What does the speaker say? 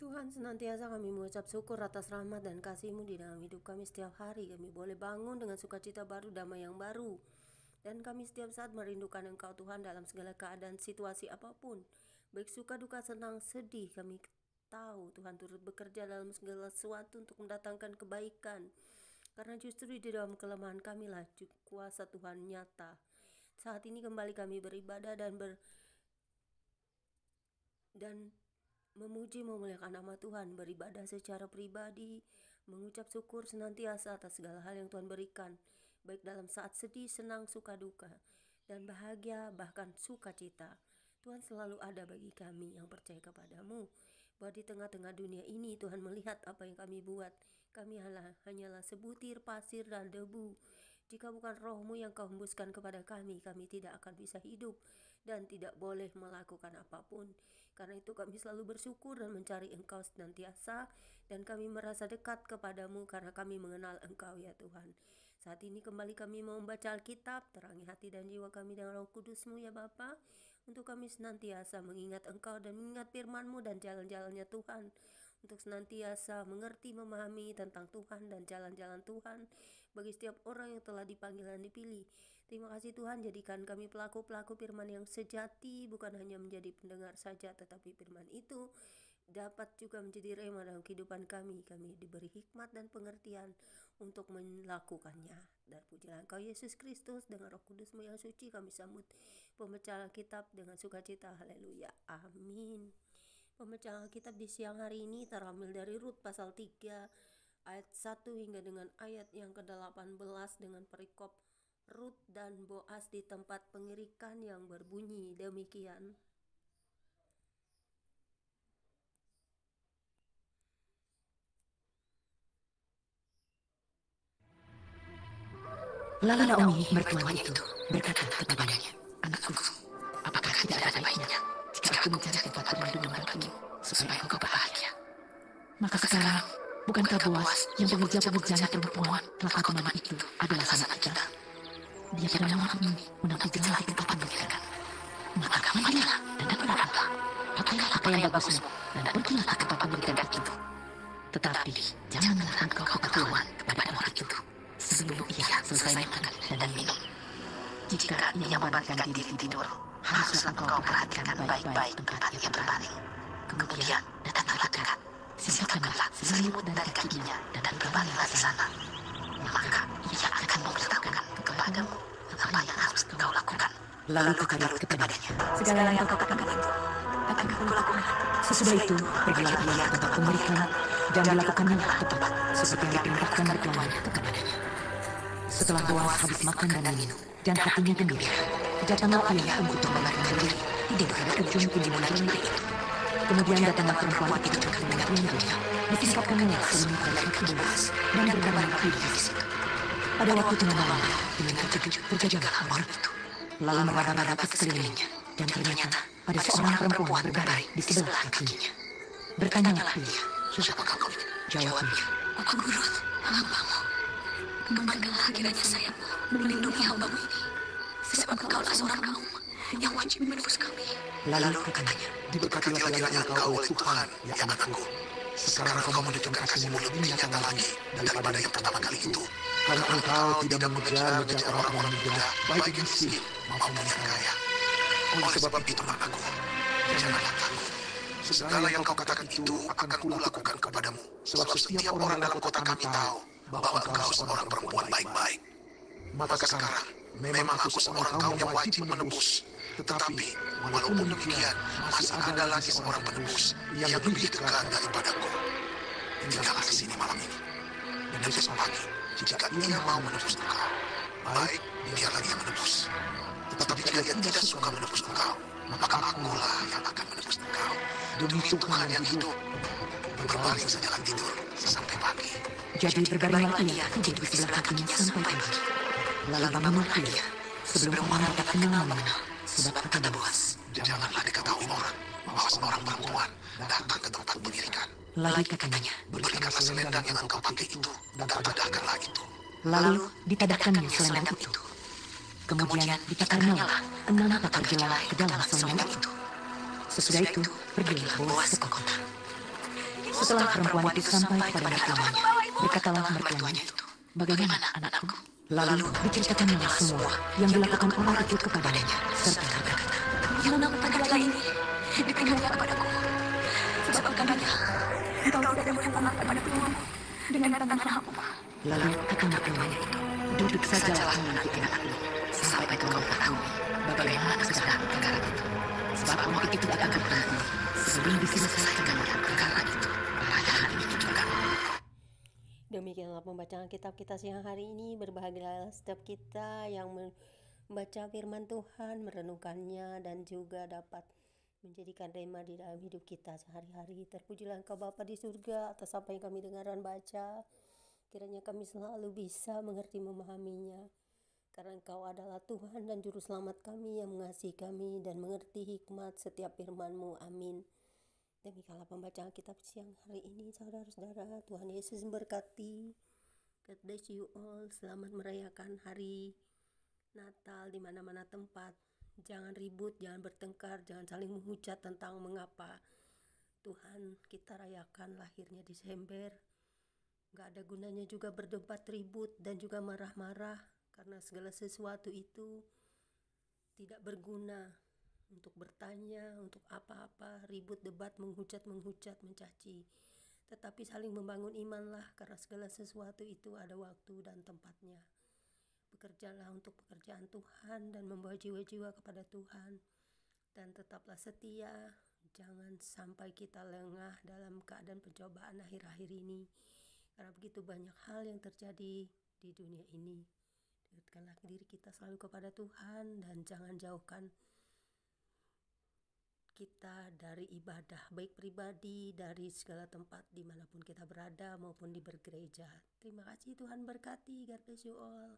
Tuhan, senantiasa kami mengucap syukur atas rahmat dan kasih-Mu di dalam hidup kami setiap hari. Kami boleh bangun dengan sukacita baru, damai yang baru. Dan kami setiap saat merindukan Engkau Tuhan dalam segala keadaan situasi apapun. Baik suka, duka, senang, sedih, kami tahu Tuhan turut bekerja dalam segala sesuatu untuk mendatangkan kebaikan. Karena justru di dalam kelemahan kamilah kuasa Tuhan nyata. Saat ini kembali kami beribadah dan memuji memuliakan nama Tuhan, beribadah secara pribadi, mengucap syukur senantiasa atas segala hal yang Tuhan berikan, baik dalam saat sedih, senang, suka, duka, dan bahagia, bahkan sukacita. Tuhan selalu ada bagi kami yang percaya kepadamu, bahwa di tengah-tengah dunia ini Tuhan melihat apa yang kami buat. Kami hanyalah sebutir pasir dan debu. Jika bukan Roh-Mu yang Kau hembuskan kepada kami tidak akan bisa hidup dan tidak boleh melakukan apapun. Karena itu kami selalu bersyukur dan mencari Engkau senantiasa, dan kami merasa dekat kepadamu karena kami mengenal Engkau ya Tuhan. Saat ini kembali kami mau membaca Alkitab, terangi hati dan jiwa kami dengan Roh Kudus-Mu ya Bapa, untuk kami senantiasa mengingat Engkau dan mengingat firman-Mu dan jalan-jalannya Tuhan, untuk senantiasa mengerti, memahami tentang Tuhan dan jalan-jalan Tuhan bagi setiap orang yang telah dipanggil dan dipilih. Terima kasih Tuhan, jadikan kami pelaku-pelaku firman yang sejati, bukan hanya menjadi pendengar saja, tetapi firman itu dapat juga menjadi rema dalam kehidupan kami. Kami diberi hikmat dan pengertian untuk melakukannya. Dan pujilah Engkau Yesus Kristus, dengan Roh Kudus-Mu yang suci kami sambut pembacaan kitab dengan sukacita. Haleluya, amin. Pembacaan Alkitab di siang hari ini terambil dari Rut pasal 3 ayat 1 hingga dengan ayat yang ke-18 dengan perikop Rut dan Boas di tempat pengirikan yang berbunyi demikian. Lalu Naomi mertuanya itu berkata kepadanya, "Anakku, apakah tidak ada baiknya jika aku mencari tempat berlindung bagimu supaya engkau bahagia? Maka sekarang, bukankah Boas yang pekerja-pekerjanya perempuan telah aku nama itu adalah sanak kita? Dia pada malam ini menanti jelah di tempat pengirikan. Maka marilah dan datanglah, pakailah pakaian bagusmu dan pergilah ke tempat pengirikan itu. Tetapi janganlah engkau ketahuan kepada orang itu sebelum ia selesai makan dan minum. Jika ia membalikkan diri tidur, haruslah engkau perhatikan baik-baik tempat ia berbaring. Kemudian datanglah dekat, sisakanlah selimut dari kakinya dan berbalinglah di sana. Maka ia akan memberitahukan kepadamu apa yang harus engkau lakukan." Lalu kata Rut kepadanya, "Segala yang kau katakan itu akan aku lakukan." Sesudah itu, pergilah ia ke tempat pengirikan dan dilakukannya tepat seperti yang diperintahkan mertuanya kepadanya. Setelah Boas habis makan dan minum, dan hatinya gembira, datanglah ia untuk memelihara diri di dekat ujung kunjungan rendah itu. Kemudian datanglah perempuan itu dengan dia, disingkapkannya selimut dari kaki Boas dan berbaring di situ. Pada waktu tengah malam, dengan terkejut berjaga orang itu, lalu meraba-raba ke sekelilingnya, dan ternyata ada seorang perempuan berbaring di sebelah kakinya. Bertanyalah ia, "Siapakah kau?" Jawabnya, "Aku Rut, hambamu. Kembalikanlah kiranya saya melindungi hambamu ini, sebab engkaulah seorang kaum yang wajib menebus kami." Lalu katanya, "Diberkatilah kiranya engkau oleh Tuhan, ya anakku. Sekarang engkau menunjukkan kasih-Mu lebih nyata lagi daripada yang pertama kali itu. Karena engkau tidak mengejar orang-orang muda, baik yang miskin maupun yang kaya. Oleh sebab itu anakku, janganlah takut. Segala yang kau katakan itu akan kulakukan kepadamu. Sebab setiap orang dalam kota kami tahu bahwa engkau seorang perempuan baik-baik. Maka sekarang, memang aku seorang kaum yang wajib menebus. Tetapi, walaupun demikian, masih ada lagi seorang penebus yang lebih dekat daripadaku. Tinggallah di sini malam ini. Dan besok pagi, jika ia mau menebus engkau, baik, biarlah dia menebus. Tetapi jika ia tidak suka menebus engkau, maka akulah yang akan menebus engkau. Demi Tuhan yang hidup, berbaring sajalah tidur sampai pagi." Jadi berbaringlah ia tidur di sebelah kakinya sampai pagi. Lalu bangunlah ia sebelum orang dapat kenal mengenal, sebab kata Boas, "Janganlah diketahui orang bahwa seorang perempuan datang ke tempat pengirikan. Lagi katanya, Berikanlah selendang yang engkau pakai itu dan tadahkanlah itu." lalu ditadahkannya selendang itu. Kemudian ditakarnya 6 takar jelai ke dalam selendang itu. Sesudah itu, pergilah Boas ke kota. Setelah perempuan itu sampai pada mertuanya, berkatalah mertuanya itu, "Bagaimana anakku?" Lalu diceritakannya semua yang dilakukan orang itu kepadanya, serta berkata, "Yang perkara ini dipinjamkan kepadaku, sebab katanya, engkau tidak dapat anak kepada tuanmu dengan tangan hampa." Lalu kata mertuanya itu, "Duduk sajalah menanti anakku, sampai kau mengetahui bagaimana kesudahan perkara itu. Sebab orang itu tidak akan berhenti sebelum diselesaikan perkara itu pada hari itu juga." Demikianlah pembacaan kitab kita siang hari ini. Berbahagialah setiap kita yang membaca firman Tuhan, merenungkannya, dan juga dapat menjadikan rema di dalam hidup kita sehari-hari. Terpujilah Engkau Bapa di surga atas apa yang kami dengar dan baca. Kiranya kami selalu bisa mengerti memahaminya. Karena Engkau adalah Tuhan dan Juru Selamat kami yang mengasihi kami dan mengerti hikmat setiap firman-Mu. Amin. Demikianlah pembacaan kitab siang hari ini, saudara-saudara. Tuhan Yesus memberkati. God bless you all. Selamat merayakan hari Natal di mana-mana tempat. Jangan ribut, jangan bertengkar, jangan saling menghujat tentang mengapa Tuhan kita rayakan lahirnya Desember. Gak ada gunanya juga berdebat, ribut, dan juga marah-marah, karena segala sesuatu itu tidak berguna. Untuk bertanya, untuk apa-apa, ribut, debat, menghujat, mencaci. Tetapi saling membangun imanlah, karena segala sesuatu itu ada waktu dan tempatnya. Bekerjalah untuk pekerjaan Tuhan dan membawa jiwa-jiwa kepada Tuhan. Dan tetaplah setia, jangan sampai kita lengah dalam keadaan pencobaan akhir-akhir ini. Karena begitu banyak hal yang terjadi di dunia ini. Dekatkanlah diri kita selalu kepada Tuhan dan jangan jauhkan kita dari ibadah, baik pribadi, dari segala tempat dimanapun kita berada maupun di bergereja. Terima kasih, Tuhan berkati. God bless you all.